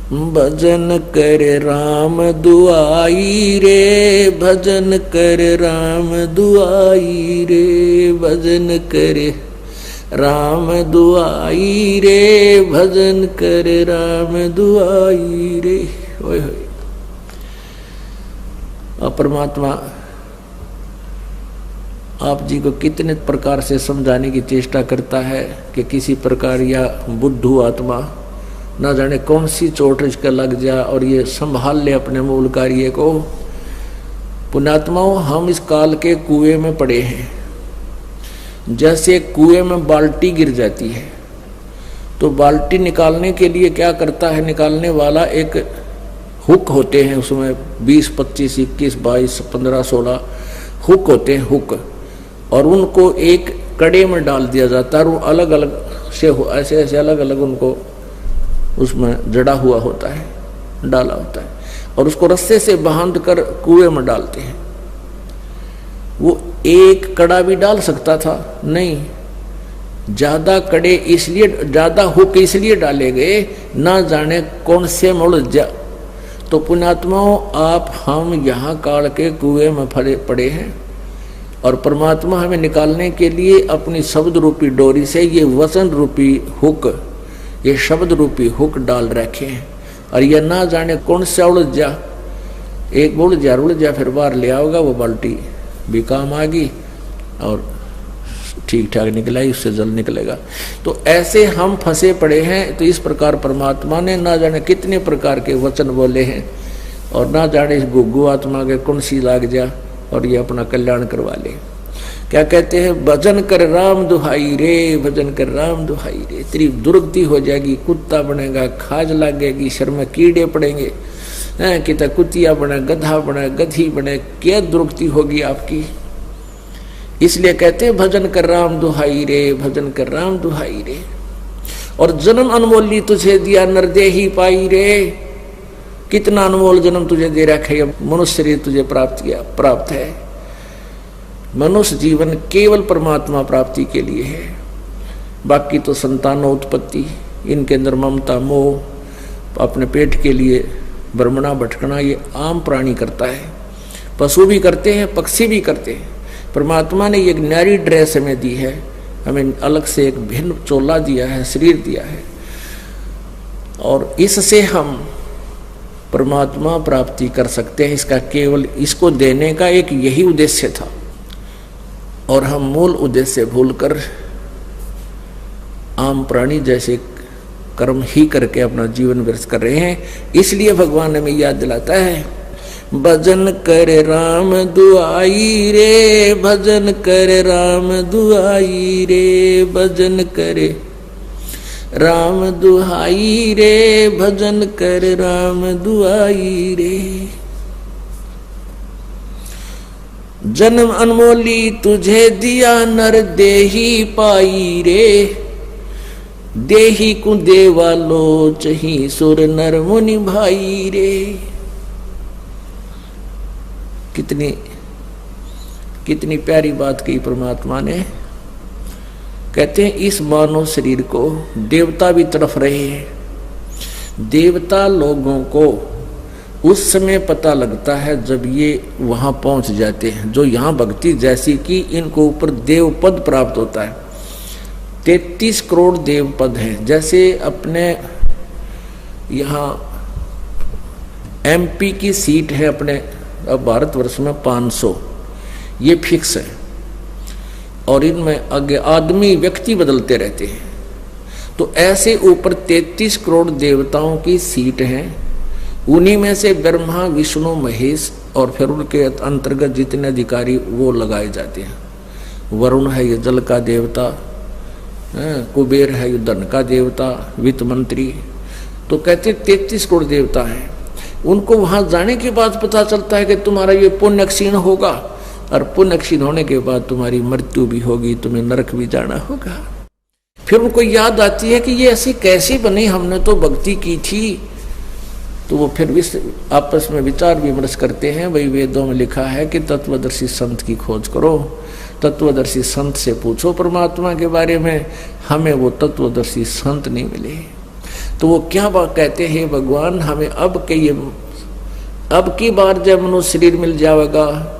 भजन कर राम दुआई रे, भजन कर राम दुआई रे, भजन कर राम दुआई रे, भजन कर राम दुआई रे। ओए होए। और परमात्मा आप जी को कितने प्रकार से समझाने की चेष्टा करता है कि किसी प्रकार या बुद्धू आत्मा ना जाने कौन सी चोट इसका लग जा और ये संभाल ले अपने मूल कार्य को। पुण्यात्माओं, हम इस काल के कुएं में पड़े हैं। जैसे कुएं में बाल्टी गिर जाती है तो बाल्टी निकालने के लिए क्या करता है निकालने वाला, एक हुक होते हैं उसमें 20, 25, 21, 22, 15, 16 हुक होते हैं, हुक, और उनको एक कड़े में डाल दिया जाता है और वो अलग अलग से ऐसे ऐसे अलग अलग उनको उसमें जड़ा हुआ होता है, डाला होता है, और उसको रस्से से बांध कर कुएं में डालते हैं। वो एक कड़ा भी डाल सकता था, नहीं, ज्यादा कड़े इसलिए, ज्यादा हुक इसलिए डाले गए ना जाने कौन से मुड़ जा। तो पुण्यात्माओं, आप हम यहाँ काल के कुएं में पड़े हैं और परमात्मा हमें निकालने के लिए अपनी शब्द रूपी डोरी से ये वचन रूपी हुक, ये शब्द रूपी हुक डाल रखे हैं। और ये ना जाने कौन सा उड़ जा, एक उड़ जा फिर बाहर ले आओगा, वो बाल्टी भी काम आ गई और ठीक ठाक निकला ही, उससे जल निकलेगा। तो ऐसे हम फंसे पड़े हैं। तो इस प्रकार परमात्मा ने ना जाने कितने प्रकार के वचन बोले हैं और ना जाने इस गुग्गू आत्मा के कौन सी लाग जा और ये अपना कल्याण करवा ले। क्या कहते हैं, भजन कर राम दुहाई रे, भजन कर राम दुहाई रे। तेरी दुर्गति हो जाएगी, कुत्ता बनेगा, खाज लगेगी, शर में कीड़े पड़ेंगे, कितना कुतिया बने, गधा बने, गधी बने, क्या दुर्गति होगी आपकी। इसलिए कहते हैं भजन कर राम दुहाई रे, भजन कर राम दुहाई रे। और जन्म अनमोली तुझे दिया नरदेही पाई रे, कितना अनमोल जन्म तुझे दे रखा है, मनुष्य शरीर तुझे प्राप्त है। मनुष्य जीवन केवल परमात्मा प्राप्ति के लिए है, बाकी तो संतानोत्पत्ति, इनके अंदर ममता मोह, अपने पेट के लिए भ्रमणा भटकना, ये आम प्राणी करता है, पशु भी करते हैं, पक्षी भी करते हैं। परमात्मा ने एक न्यारी ड्रेस हमें दी है, हमें अलग से एक भिन्न चोला दिया है, शरीर दिया है, और इससे हम परमात्मा प्राप्ति कर सकते हैं। इसका केवल इसको देने का एक यही उद्देश्य था और हम मूल उद्देश्य भूलकर आम प्राणी जैसे कर्म ही करके अपना जीवन व्यर्थ कर रहे हैं। इसलिए भगवान हमें याद दिलाता है, भजन कर राम दुआई रे, भजन कर राम दुआई रे, भजन करे राम दुहाई रे, भजन कर राम दुआई रे। जन्म अनमोली तुझे दिया नर देही पाई रे, देही को देवा लोच ही सुर नर मुनि भाई रे। कितनी प्यारी बात कही परमात्मा ने। कहते हैं इस मानव शरीर को देवता भी तड़फ रहे हैं। देवता लोगों को उस समय पता लगता है जब ये वहां पहुंच जाते हैं, जो यहाँ भक्ति जैसी कि इनको ऊपर देव पद प्राप्त होता है। 33 करोड़ देव पद हैं। जैसे अपने यहाँ MP की सीट है अपने अब भारतवर्ष में 500, ये फिक्स है, और इनमें आगे आदमी व्यक्ति बदलते रहते हैं। तो ऐसे ऊपर 33 करोड़ देवताओं की सीट है। उन्हीं में से ब्रह्मा विष्णु महेश और फिर उनके अंतर्गत जितने अधिकारी वो लगाए जाते हैं। वरुण है ये जल का देवता, कुबेर है ये धन का देवता, वित्त मंत्री। तो कहते 33 करोड़ देवता हैं। उनको वहां जाने के बाद पता चलता है कि तुम्हारा ये पुण्य क्षीण होगा, और पुण्य क्षीण होने के बाद तुम्हारी मृत्यु भी होगी, तुम्हें नरक भी जाना होगा। फिर उनको याद आती है कि ये ऐसी कैसी बनी, हमने तो भक्ति की थी। तो वो फिर आपस में विचार विमर्श करते हैं। भाई वेदों में लिखा है कि तत्वदर्शी संत की खोज करो, तत्वदर्शी संत से पूछो परमात्मा के बारे में। हमें वो तत्वदर्शी संत नहीं मिले। तो वो क्या बात कहते हैं, भगवान हमें अब की बार जब मनुष्य शरीर मिल जाएगा,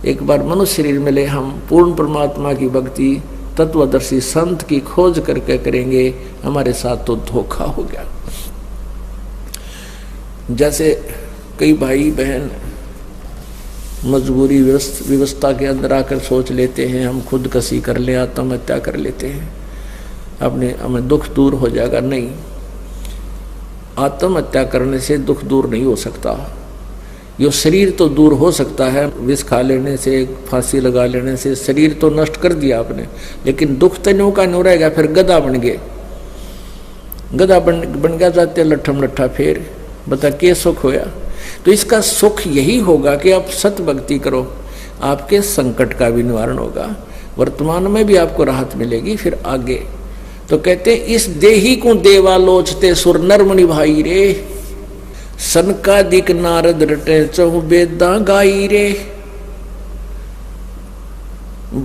एक बार मनुष्य शरीर मिले, हम पूर्ण परमात्मा की भक्ति तत्वदर्शी संत की खोज करके करेंगे, हमारे साथ तो धोखा हो गया। जैसे कई भाई बहन मजबूरी व्यवस्था के अंदर आकर सोच लेते हैं हम खुदकशी कर ले, आत्महत्या कर लेते हैं, हमें दुख दूर हो जाएगा। नहीं, आत्महत्या करने से दुख दूर नहीं हो सकता। यो शरीर तो दूर हो सकता है, विष खा लेने से, फांसी लगा लेने से शरीर तो नष्ट कर दिया आपने, लेकिन दुख तो न्यू का न्यू रहेगा। फिर गधा बन गए, गधा बन गया जाते लट्ठम लट्ठा, फिर बता के सुख होया। तो इसका सुख यही होगा कि आप सत भक्ति करो, आपके संकट का भी निवारण होगा, वर्तमान में भी आपको राहत मिलेगी, फिर आगे। तो कहते इस देही को देवा लोचते सुर नरमणि भाई रे, सनकादिक नारद रटे चहु बेदा गाई रे,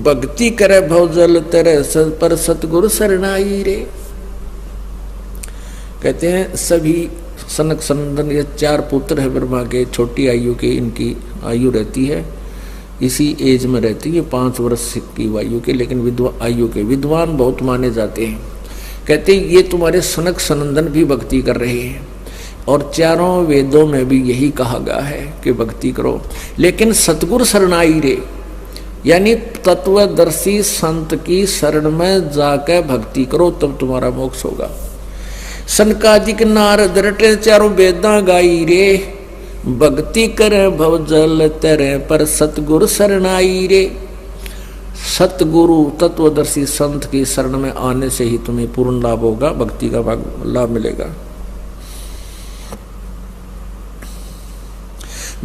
भक्ति करे भवजल तेरे पर सतगुरु शरणाई रे। कहते हैं सभी सनक सनंदन, ये 4 पुत्र है ब्रह्मा के, छोटी आयु के इनकी आयु रहती है, इसी एज में रहती है 5 वर्ष की आयु के, लेकिन आयु के विद्वान बहुत माने जाते हैं। कहते ये तुम्हारे सनक सनंदन भी भक्ति कर रहे हैं, और 4 वेदों में भी यही कहा गया है कि भक्ति करो, लेकिन सतगुरु शरणाई रे, यानी तत्वदर्शी संत की शरण में जाकर भक्ति करो, तब तुम्हारा मोक्ष होगा। सनकादिक नारद रटे 4 वेदा गाई रे, भक्ति करे भवजल तेरे पर सतगुरु शरणाई रे। सतगुरु तत्वदर्शी संत की शरण में आने से ही तुम्हें पूर्ण लाभ होगा, भक्ति का लाभ मिलेगा।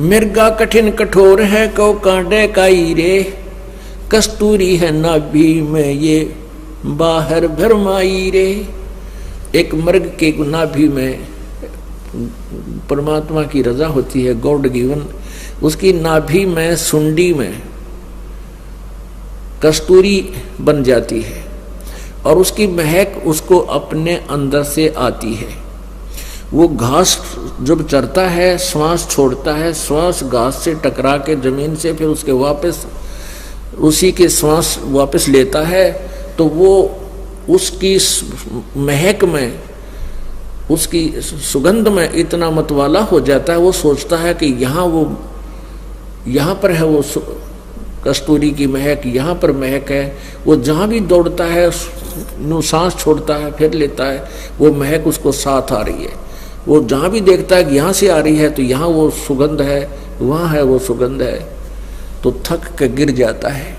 मिर्गा कठिन कठोर है कौ कांडे काई रे, कस्तूरी है नाभि में ये बाहर भरमाई रे। एक मृग के नाभि में परमात्मा की रजा होती है, गॉड गिवन, उसकी नाभि में सुंडी में कस्तूरी बन जाती है, और उसकी महक उसको अपने अंदर से आती है। वो घास जब चरता है, श्वास छोड़ता है, श्वास घास से टकरा के जमीन से फिर उसके वापस उसी के श्वास वापस लेता है, तो वो उसकी महक में, उसकी सुगंध में इतना मतवाला हो जाता है, वो सोचता है कि यहाँ पर है वो कस्तूरी की महक, यहाँ पर महक है। वो जहाँ भी दौड़ता है, सांस छोड़ता है, फिर लेता है, वो महक उसको साथ आ रही है। वो जहाँ भी देखता है कि यहाँ से आ रही है, तो यहाँ वो सुगंध है, वहाँ है वो सुगंध है, तो थक के गिर जाता है।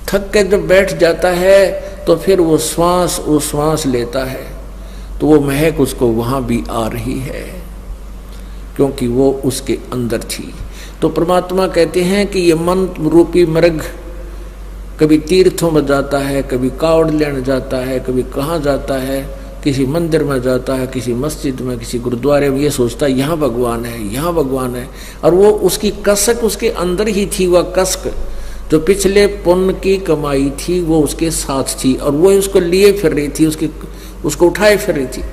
थक के जब बैठ जाता है, तो फिर वो श्वास लेता है, तो वो महक उसको वहाँ भी आ रही है, क्योंकि वो उसके अंदर थी। तो परमात्मा कहते हैं कि ये मन रूपी मृग कभी तीर्थों में जाता है, कभी कावड़ लेने जाता है, कभी कहाँ जाता है, किसी मंदिर में जाता है, किसी मस्जिद में, किसी गुरुद्वारे में, ये सोचता है यहाँ भगवान है, यहाँ भगवान है। और वो उसकी कसक उसके अंदर ही थी, वह कसक जो पिछले पुण्य की कमाई थी वो उसके साथ थी, और वो उसको लिए फिर रही थी, उसको उठाए फिर रही थी।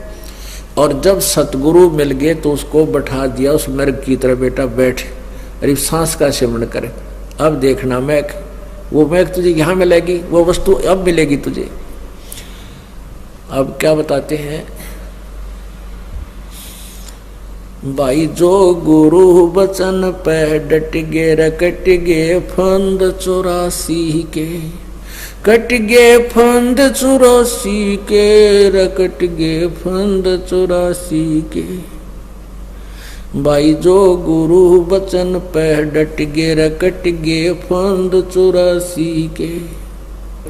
और जब सतगुरु मिल गए तो उसको बैठा दिया उस मृग की तरह, बेटा बैठ, अरे सांस का सेवन करे, अब देखना महक, वो महक तुझे यहाँ मिलेगी, वो वस्तु अब मिलेगी तुझे। अब क्या बताते हैं भाई, जो गुरु बचन पे डट गे रकट गे फंद 84 के, कट गे फंद 84 के, रकट गे फंद 84 के। भाई जो गुरु बचन पे डट गे रकट गे फंद 84 के,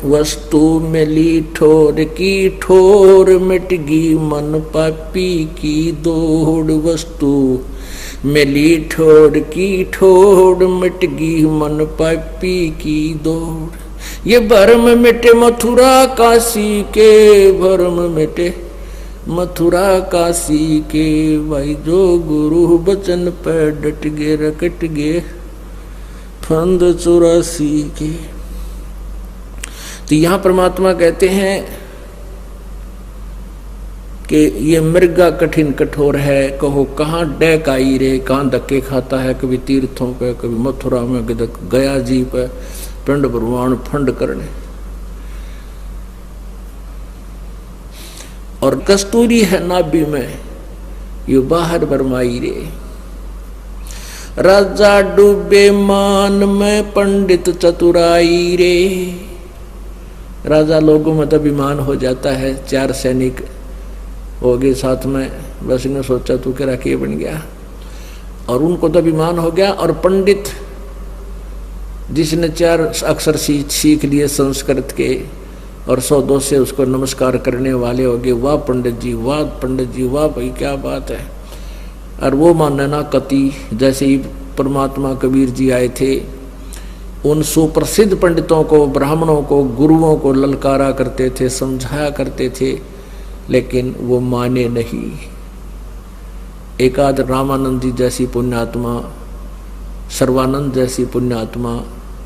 वस्तु मिली ठोर की ठोर, मिट गई मन पापी की दौड़। वस्तु मिली ठोर की ठोर, मिट गई मन पापी की दौड़। ये भरम मिटे मथुरा काशी के, भरम मिटे मथुरा काशी के। भाई जो गुरु बचन पे डट गे रकट गे फंद 84 के। तो यहां परमात्मा कहते हैं कि ये मृगा कठिन कठोर है, कहो कहाँ डैक आई रे, कहाँ धक्के खाता है, कभी तीर्थों पे, कभी मथुरा में, कभी गया जी पे, पिंड भगवान फंड करने। और कस्तूरी है नाभि में, ये बाहर बरमाई रे। राजा डूबे मान में, पंडित चतुराई रे। राजा लोगों में तो अभिमान हो जाता है, 4 सैनिक हो गए साथ में, बस इन्हें सोचा तू क्या राखी बन गया, और उनको तो अभिमान हो गया। और पंडित जिसने 4 अक्षर सीख लिए संस्कृत के और 100-200 से उसको नमस्कार करने वाले हो गए, वाह पंडित जी, वाह पंडित जी, वाह भाई क्या बात है। और वो मानना कति, जैसे ही परमात्मा कबीर जी आए थे, उन सुप्रसिद्ध पंडितों को, ब्राह्मणों को, गुरुओं को ललकारा करते थे, समझाया करते थे, लेकिन वो माने नहीं। एकाध रामानंद जी जैसी पुण्यात्मा, सर्वानंद जैसी पुण्यात्मा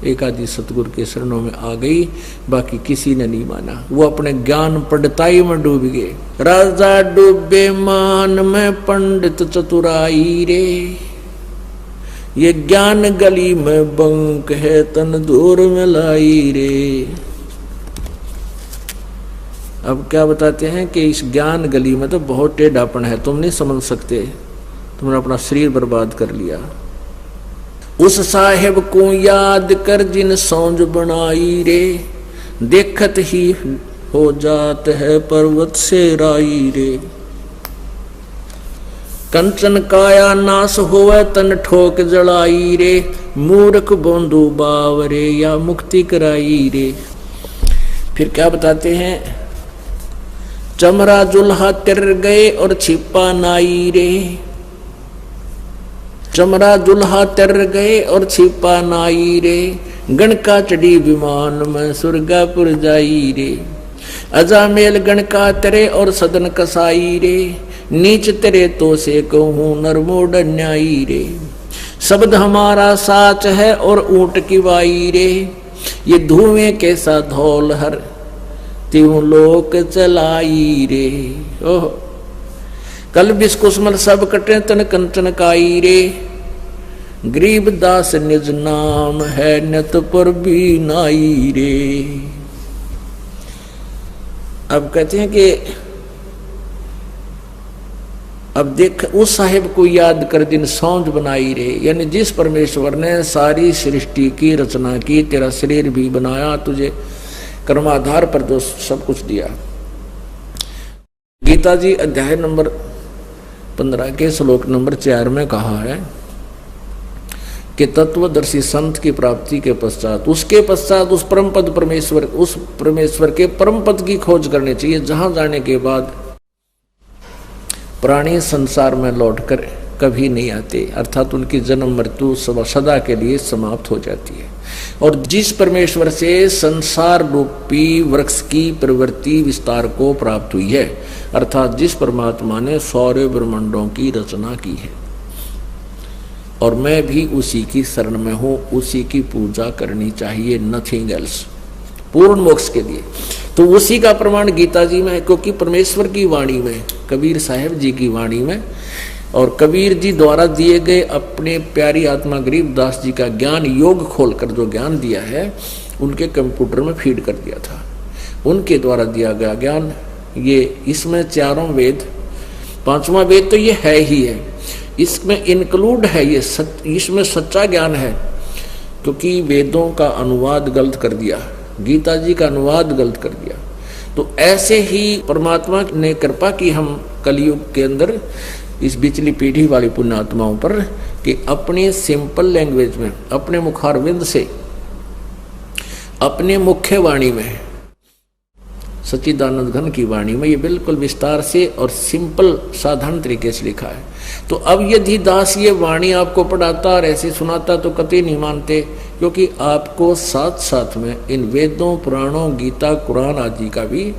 एकादि सतगुरु के शरणों में आ गई, बाकी किसी ने नहीं माना। वो अपने ज्ञान पंडिताई में डूब गए। राजा डूबे मान में, पंडित चतुराई रे। ये ज्ञान गली में बंक है, तन दूर में लाई रे। अब क्या बताते हैं कि इस ज्ञान गली में तो बहुत टेढ़ापन है, तुम नहीं समझ सकते, तुमने अपना शरीर बर्बाद कर लिया। उस साहेब को याद कर जिन सौंज बनाई रे, देखत ही हो जात है पर्वत से राई रे। कंचन काया नाश होवे, तन ठोक जड़ाई रे। मूर्ख बोंदू बावरे, या मुक्ति कराई रे। फिर क्या बताते हैं, चमरा जुल्हा तिर गए और छिपा नाई रे। चमरा जुल्हा तर गए और छिपा नाई रे। गणका चढ़ी विमान में, सुरगापुर जाई रे। अजामेल गणका तरे और सदन कसाई रे। नीच तेरे तो से कहूँ नरमोड न्यायी रे। शब्द हमारा साच है और ऊंट की वाई रे। ये धुएं कैसा धौल हर त्यों लोक चलाई रे। ओह कल बिस्कुस्मल सब कटे, तन कंचन काई रे। गरीब दास निज नाम है, नत पर भी नाई रे। अब कहते हैं कि अब देख, उस साहिब को याद कर दिन सौंज बनाई रे, यानी जिस परमेश्वर ने सारी सृष्टि की रचना की, तेरा शरीर भी बनाया, तुझे कर्माधार पर जो सब कुछ दिया। गीता जी अध्याय नंबर 15 के श्लोक नंबर 4 में कहा है कि तत्वदर्शी संत की प्राप्ति के पश्चात, उसके पश्चात उस परम पद परमेश्वर, उस परमेश्वर के परम पद की खोज करनी चाहिए, जहां जाने के बाद प्राणी संसार में लौटकर कभी नहीं आते, अर्थात उनकी जन्म मृत्यु सदा के लिए समाप्त हो जाती है। और जिस परमेश्वर से संसार रूपी वृक्ष की प्रवृत्ति विस्तार को प्राप्त हुई है, अर्थात जिस परमात्मा ने सौर्य ब्रह्मांडों की रचना की है, और मैं भी उसी की शरण में हूं, उसी की पूजा करनी चाहिए, नथिंग एल्स, पूर्ण मोक्ष के लिए। तो उसी का प्रमाण गीता जी में है, क्योंकि परमेश्वर की वाणी में, कबीर साहब जी की वाणी में, और कबीर जी द्वारा दिए गए अपने प्यारी आत्मा गरीबदास जी का ज्ञान योग खोलकर जो ज्ञान दिया है, उनके कंप्यूटर में फीड कर दिया था। उनके द्वारा दिया गया ज्ञान, ये इसमें चारों वेद, पांचवा वेद तो ये है ही है, इसमें इंक्लूड है, ये इसमें सच्चा ज्ञान है। क्योंकि वेदों का अनुवाद गलत कर दिया, गीता जी का अनुवाद गलत कर दिया। तो ऐसे ही परमात्मा ने कृपा की हम कलयुग के अंदर इस बिचली पीढ़ी वाली पुण्यात्माओं पर, कि अपने सिंपल लैंग्वेज में, अपने मुखारविंद से, अपने मुख्य वाणी में, सच्चिदानंद घन की वाणी में, ये बिल्कुल विस्तार से और सिंपल साधारण तरीके से लिखा है। तो अब यदि दास ये वाणी आपको पढ़ाता और ऐसे सुनाता तो कतई नहीं मानते, क्योंकि आपको साथ साथ में इन वेदों, पुराणों, गीता, कुरान आदि का भी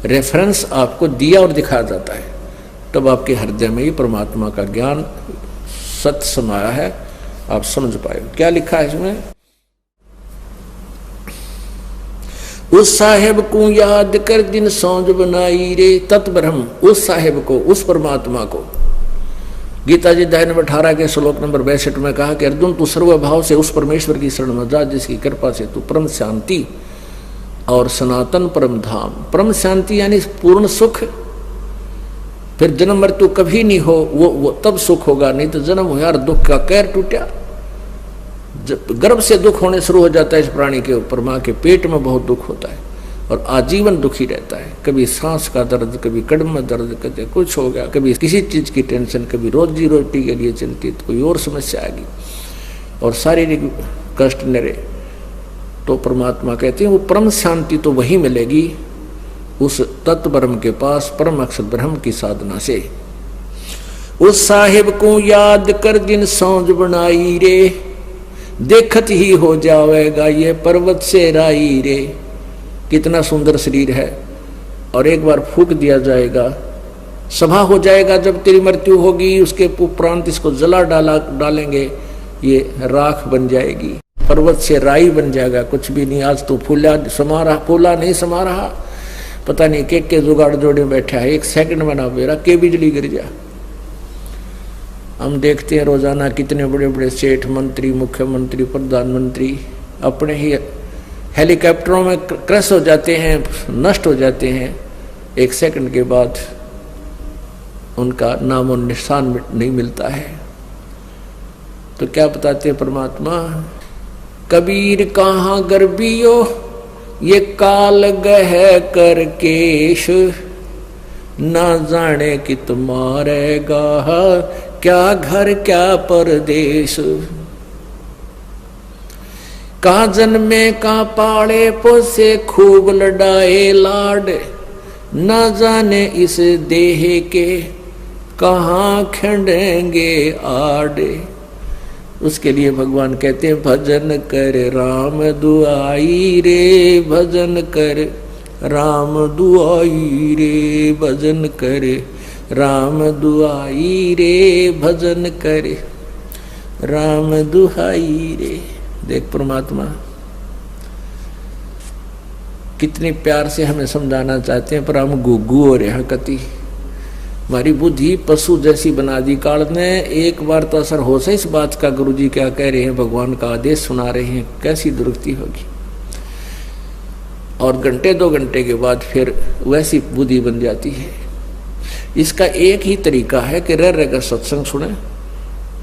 रेफरेंस आपको दिया और दिखाया जाता है। तब आपके हृदय में ये परमात्मा का ज्ञान सत्य समाया है, आप समझ पाए। क्या लिखा है इसमें, उस साहेब को याद कर दिन सौंज बनाई रे। तत्ब्रह्म, उस साहेब को, उस परमात्मा को। गीता जी अध्याय नंबर 18 के श्लोक नंबर 62 में कहा कि अर्जुन तू सर्वभाव से उस परमेश्वर की शरण में जा जिसकी कृपा से तू परम शांति और सनातन परम धाम, परम शांति यानी पूर्ण सुख, फिर जन्म मृत्यु कभी नहीं हो, वो तब सुख होगा। नहीं तो जन्म हो यार, दुख का कैर टूटा। जब गर्भ से दुख होने शुरू हो जाता है इस प्राणी के ऊपर, माँ के पेट में बहुत दुख होता है और आजीवन दुखी रहता है। कभी सांस का दर्द, कभी कड़म में दर्द, कभी कुछ हो गया, कभी किसी चीज की टेंशन, कभी रोजी रोटी के लिए चिंतित, कोई और समस्या आ गई और शारीरिक कष्ट निरे। तो परमात्मा कहते हैं वो परम शांति तो वही मिलेगी उस तत्व ब्रह्म के पास, परम अक्षर ब्रह्म की साधना से। उस साहिब को याद कर दिन सौंज बनाई रे, देखत ही हो जाएगा ये पर्वत से राई रे। कितना सुंदर शरीर है, और एक बार फूक दिया जाएगा, सभा हो जाएगा। जब तेरी मृत्यु होगी उसके उपरांत इसको जला डालेंगे, ये राख बन जाएगी, पर्वत से राई बन जाएगा। कुछ भी नहीं, आज तो फूला समा रहा, फूला नहीं समा रहा, पता नहीं के जुगाड़ जोड़े बैठा है, एक सेकंड में ना बेरा के बिजली गिर जा। हम देखते हैं रोजाना कितने बड़े बड़े सेठ, मंत्री, मुख्यमंत्री, प्रधानमंत्री अपने ही हेलीकॉप्टरों में क्रैश हो जाते हैं, नष्ट हो जाते हैं। एक सेकंड के बाद उनका नामो निशान नहीं मिलता है। तो क्या बताते हैं परमात्मा, कबीर कहाँ गर्बियो ये काल गह कर केश, ना जाने कि तुम्हारेगा क्या घर क्या परदेश। का जन्मे का पाले पोसे खूब लड़ाए लाड, न जाने इस देह के कहाँ खंडेंगे आड़े। उसके लिए भगवान कहते हैं भजन कर राम दुआई रे, भजन कर राम दुआई रे, भजन कर राम दुआई रे, भजन कर राम दुहाई रे। देख परमात्मा कितने प्यार से हमें समझाना चाहते हैं, पर हम गुग्गू हो रहे हैं। कति हमारी बुद्धि पशु जैसी बना दी काल ने। एक बार तो असर हो से इस बात का, गुरुजी क्या कह रहे हैं, भगवान का आदेश सुना रहे हैं, कैसी दुरुक्ति होगी। और घंटे 2 घंटे के बाद फिर वैसी बुद्धि बन जाती है। इसका एक ही तरीका है कि रह रहकर सत्संग सुने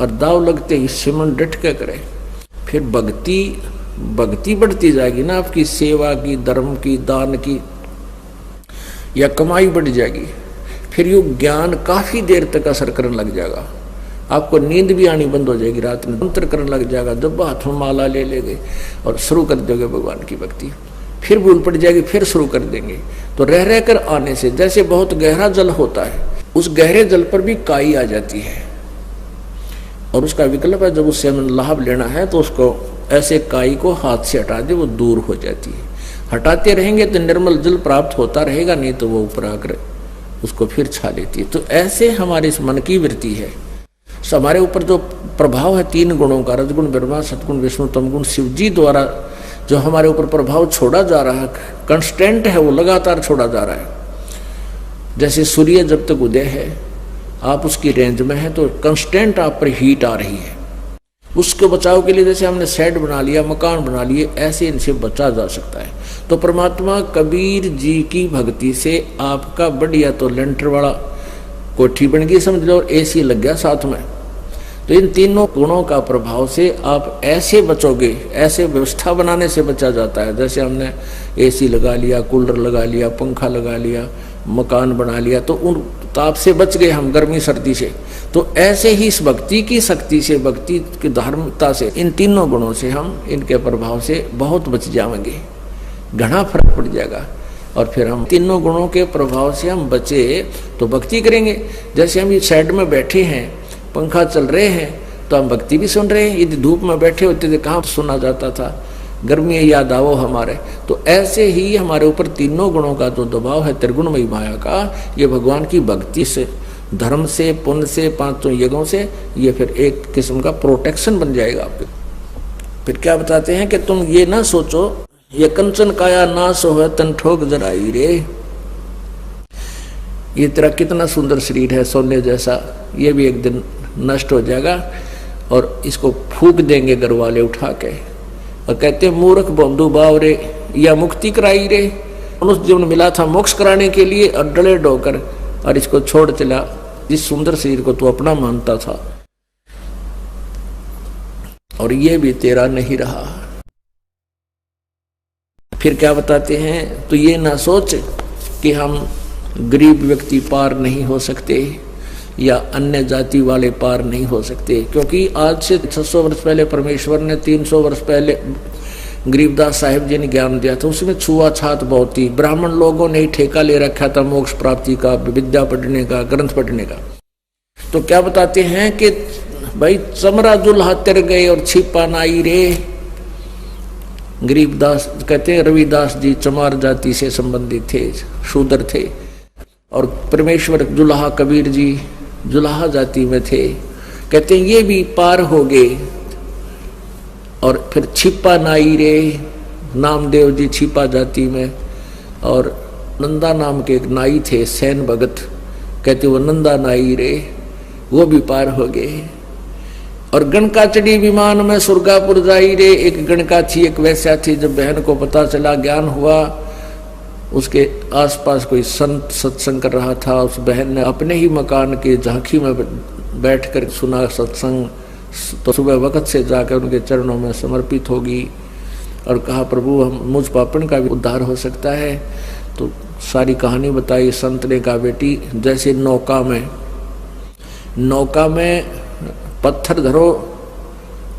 और दाव लगते ही सिमन डट के करे। फिर भक्ति बढ़ती जाएगी ना, आपकी सेवा की, धर्म की, दान की, या कमाई बढ़ जाएगी। फिर ये ज्ञान काफी देर तक असर करने लग जाएगा। आपको नींद भी आनी बंद हो जाएगी, रात में मंत्र करने लग जाएगा, जब हाथ में माला ले लेंगे और शुरू कर दोगे भगवान की भक्ति। फिर भूल पड़ जाएगी, फिर शुरू कर देंगे। तो रह रहकर आने से, जैसे बहुत गहरा जल होता है, उस गहरे जल पर भी काई आ जाती है और उसका विकल्प है, जब उससे हमें लाभ लेना है तो उसको ऐसे काई को हाथ से हटा दे, वो दूर हो जाती है। हटाते रहेंगे तो निर्मल जल प्राप्त होता रहेगा, नहीं तो वो ऊपर आकर उसको फिर छा लेती है। तो ऐसे हमारे इस मन की वृत्ति है। हमारे ऊपर जो प्रभाव है 3 गुणों का, रजगुण, ब्रह्मा, सतगुण, विष्णु, तमगुण, शिव जी द्वारा जो हमारे ऊपर प्रभाव छोड़ा जा रहा है, कंस्टेंट है, वो लगातार छोड़ा जा रहा है। जैसे सूर्य जब तक उदय है, आप उसकी रेंज में है तो कंस्टेंट आप पर हीट आ रही है। उसके बचाव के लिए जैसे हमने शेड बना लिया, मकान बना लिए, ऐसे इनसे बचा जा सकता है। तो परमात्मा कबीर जी की भक्ति से आपका बढ़िया तो लेंटर वाला कोठी बन गई समझ लो, और एसी लग गया साथ में। तो इन तीनों गुणों का प्रभाव से आप ऐसे बचोगे, ऐसे व्यवस्था बनाने से बचा जाता है। जैसे हमने एसी लगा लिया, कूलर लगा लिया, पंखा लगा लिया, मकान बना लिया, तो उन ताप से बच गए हम, गर्मी सर्दी से। तो ऐसे ही इस भक्ति की शक्ति से, भक्ति की धार्मिकता से, इन तीनों गुणों से हम, इनके प्रभाव से बहुत बच जाएंगे, घना फर्क पड़ जाएगा। और फिर हम तीनों गुणों के प्रभाव से हम बचे तो भक्ति करेंगे। जैसे हम इस साइड में बैठे हैं, पंखा चल रहे हैं, तो हम भक्ति भी सुन रहे हैं। यदि धूप में बैठे होते थे कहाँ सुना जाता था, गर्मी याद आओ हमारे। तो ऐसे ही हमारे ऊपर तीनों गुणों का जो दबाव है, त्रिगुणमयी माया का, ये भगवान की भक्ति से, धर्म से, पुण्य से, 5 यज्ञों से, ये फिर एक किस्म का प्रोटेक्शन बन जाएगा आपके। फिर क्या बताते हैं कि तुम ये ना सोचो ये कंचन काया नाश हो तन ठोक जराई रे। ये तेरा कितना सुंदर शरीर है सोने जैसा, ये भी एक दिन नष्ट हो जाएगा और इसको फूक देंगे घर वाले उठा के। और कहते मूर्ख बंधु भाव रे, या मुक्ति कराई रे। मनुष्य जीवन मिला था मोक्ष कराने के लिए और डले डोकर और इसको छोड़ चला, जिस सुंदर शरीर को तू अपना मानता था, और ये भी तेरा नहीं रहा। फिर क्या बताते हैं, तो ये ना सोच कि हम गरीब व्यक्ति पार नहीं हो सकते या अन्य जाति वाले पार नहीं हो सकते, क्योंकि आज से 600 वर्ष पहले परमेश्वर ने 300 वर्ष पहले गरीबदास साहिब जी ने ज्ञान दिया था, उसमें छुआछात बहुत थी। ब्राह्मण लोगों ने ही ठेका ले रखा था मोक्ष प्राप्ति का, विद्या पढ़ने का, ग्रंथ पढ़ने का। तो क्या बताते हैं कि भाई चमरा दुल्हा तर गए और छिपा नाई रे। गरीबदास कहते हैं रविदास जी चमार जाति से संबंधित थे, शूद्र थे, और परमेश्वर जुलाहा कबीर जी जुलाहा जाति में थे। कहते हैं ये भी पार हो गए। और फिर छिपा नाई रे, नामदेव जी छिपा जाति में, और नंदा नाम के एक नाई थे सैन भगत, कहते वो नंदा नाई रे, वो भी पार हो गए। और गणका चढ़ी विमान में सुरगापुर जाई रे। एक गणका थी, एक वैश्या थी। जब बहन को पता चला, ज्ञान हुआ, उसके आसपास कोई संत सत्संग कर रहा था, उस बहन ने अपने ही मकान के झांकी में बैठकर सुना सत्संग। तो सुबह वक्त से जाकर उनके चरणों में समर्पित होगी और कहा प्रभु हम मुझ पापन का भी उद्धार हो सकता है। तो सारी कहानी बताई। संत ने कहा बेटी जैसे नौका में पत्थर धरो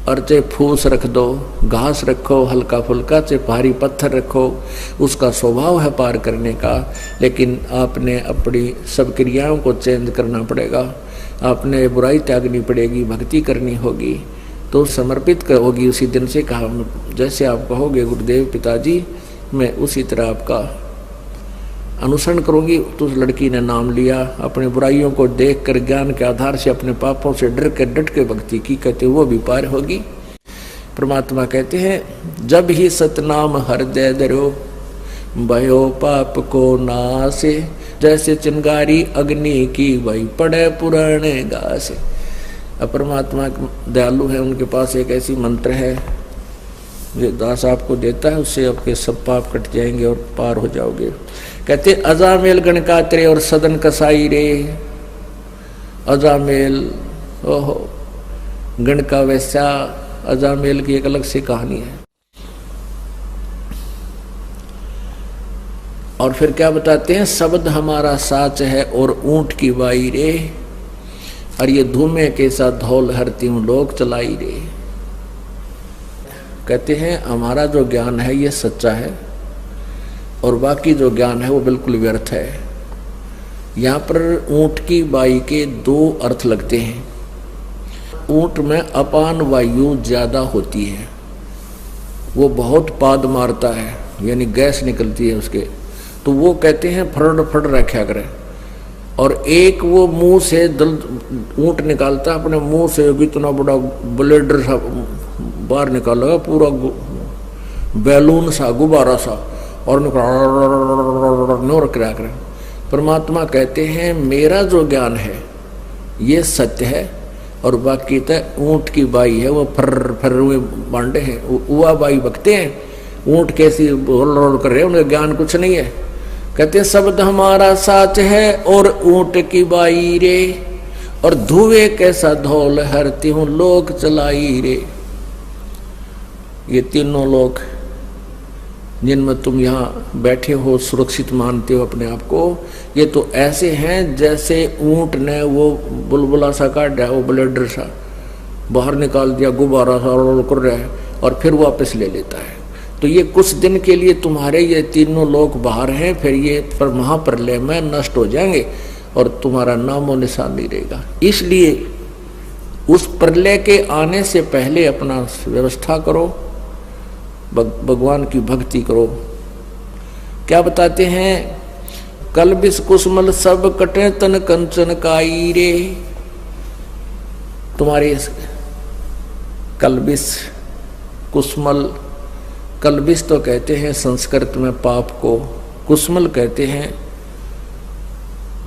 और चाहे फूस रख दो, घास रखो हल्का फुल्का, चाहे भारी पत्थर रखो, उसका स्वभाव है पार करने का। लेकिन आपने अपनी सब क्रियाओं को चेंज करना पड़ेगा, आपने बुराई त्यागनी पड़ेगी, भक्ति करनी होगी, तो समर्पित होगी उसी दिन से। कहा जैसे आप कहोगे गुरुदेव पिताजी, मैं उसी तरह आपका अनुसरण करूंगी। तो उस लड़की ने नाम लिया, अपने बुराइयों को देखकर ज्ञान के आधार से अपने पापों से डट के भक्ति की। कहते वो भी पार होगी। परमात्मा कहते हैं जब ही सतनाम हृदय धरो भयो पाप को नासे। जैसे चिंगारी अग्नि की वही पड़े पुराने घासे। अब परमात्मा दयालु है, उनके पास एक ऐसी मंत्र है जो दास आपको देता है, उससे आपके सब पाप कट जाएंगे और पार हो जाओगे। कहते अजामेल गणकात्रे और सदन कसाई रे। अजामेल ओहो गणका वैसा, अजामेल की एक अलग से कहानी है। और फिर क्या बताते हैं, शब्द हमारा साच है और ऊंट की बाई रे। और ये धूमे के साथ धौल हरती हूँ लोग चलाई रे। कहते हैं हमारा जो ज्ञान है ये सच्चा है और बाकी जो ज्ञान है वो बिल्कुल व्यर्थ है। यहाँ पर ऊंट की बाई के दो अर्थ लगते हैं। ऊंट में अपान वायु ज्यादा होती है, वो बहुत पाद मारता है, यानी गैस निकलती है उसके, तो वो कहते हैं फड़ रखा करें। और एक वो मुंह से ऊंट निकालता है, अपने मुंह से इतना बड़ा ब्लेडर सा बाहर निकालेगा, पूरा बैलून सा गुब्बारा सा, और नो रख रहा करें। परमात्मा कहते हैं मेरा जो ज्ञान है ये सत्य है और बाकी तो ऊंट की बाई है, वो फर हुए बांडे हैं, उवा बाई बकते हैं। ऊंट कैसी रोल कर रहे हैं, उनका ज्ञान कुछ नहीं है। कहते शब्द हमारा साच है और ऊंट की बाई रे। और धुएं कैसा धौल हरती हूँ लोग चलाई रे। ये तीनों लोग जिनमें तुम यहाँ बैठे हो, सुरक्षित मानते हो अपने आप को, ये तो ऐसे हैं जैसे ऊंट ने वो बुलबुला सा काट दिया, वो ब्लेडर सा बाहर निकाल दिया, गुब्बारा सा रोल कर रहा है और फिर वापस ले लेता है। तो ये कुछ दिन के लिए तुम्हारे ये तीनों लोग बाहर हैं, फिर ये पर महाप्रलय में नष्ट हो जाएंगे और तुम्हारा नामो निशान नहीं रहेगा। इसलिए उस प्रलय के आने से पहले अपना व्यवस्था करो, भगवान की भक्ति करो। क्या बताते हैं, कल बिस कुसमल सब कटे तन कंचन काई रे। तुम्हारे कलबिस कुसमल कल्बिस तो कहते हैं संस्कृत में पाप को, कुस्मल कहते हैं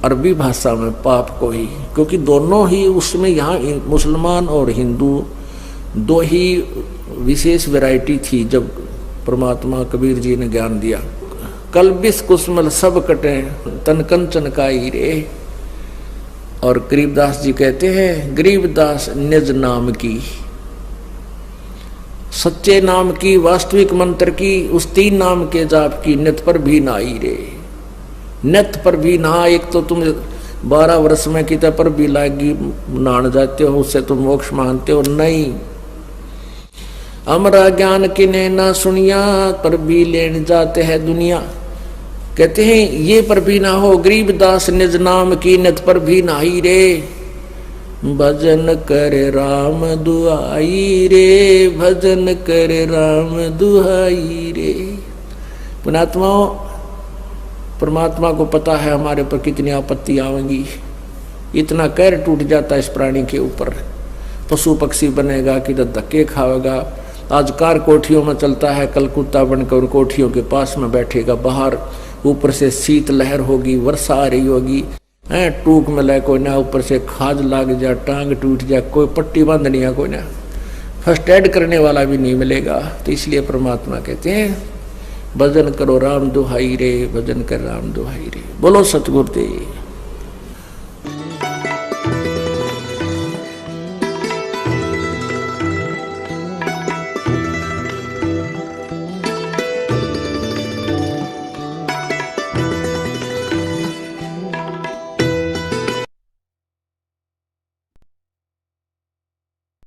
अरबी भाषा में पाप को ही, क्योंकि दोनों ही उसमें यहाँ मुसलमान और हिंदू दो ही विशेष वैरायटी थी जब परमात्मा कबीर जी ने ज्ञान दिया। कल्बिस कुस्मल सब कटे तन कंचन काई रे। और गरीबदास जी कहते हैं गरीबदास निज नाम की, सच्चे नाम की, वास्तविक मंत्र की, उस तीन नाम के जाप की नित पर भी ना आई रे। नित पर भी ना, एक तो तुम 12 वर्ष में कितने पर भी लागी नान जाते हो, उससे तुम मोक्ष मानते हो नहीं। अमरा ज्ञान किने ना सुनिया पर भी लेन जाते हैं दुनिया। कहते हैं ये पर भी ना हो, गरीबदास निज नाम की नित पर भी ना ही रे। भजन करे राम दुहाई रे, भजन करे राम दुहाई रे। पुणात्माओं, परमात्मा को पता है हमारे पर कितनी आपत्ति आवेंगी। इतना कहर टूट जाता है इस प्राणी के ऊपर, पशु पक्षी बनेगा कि धक्के खाएगा। आज कार कोठियों में चलता है, कल कुत्ता बनकर कोठियों के पास में बैठेगा। बाहर ऊपर से शीत लहर होगी, वर्षा आ रही होगी, टूक में ले कोई ना, ऊपर से खाज लाग जाए, टांग टूट जाए, कोई पट्टी बांधनी है कोई ना, फर्स्ट एड करने वाला भी नहीं मिलेगा। तो इसलिए परमात्मा कहते हैं भजन करो राम दुहाई रे, भजन कर राम दुहाई रे। बोलो सतगुरुदेव।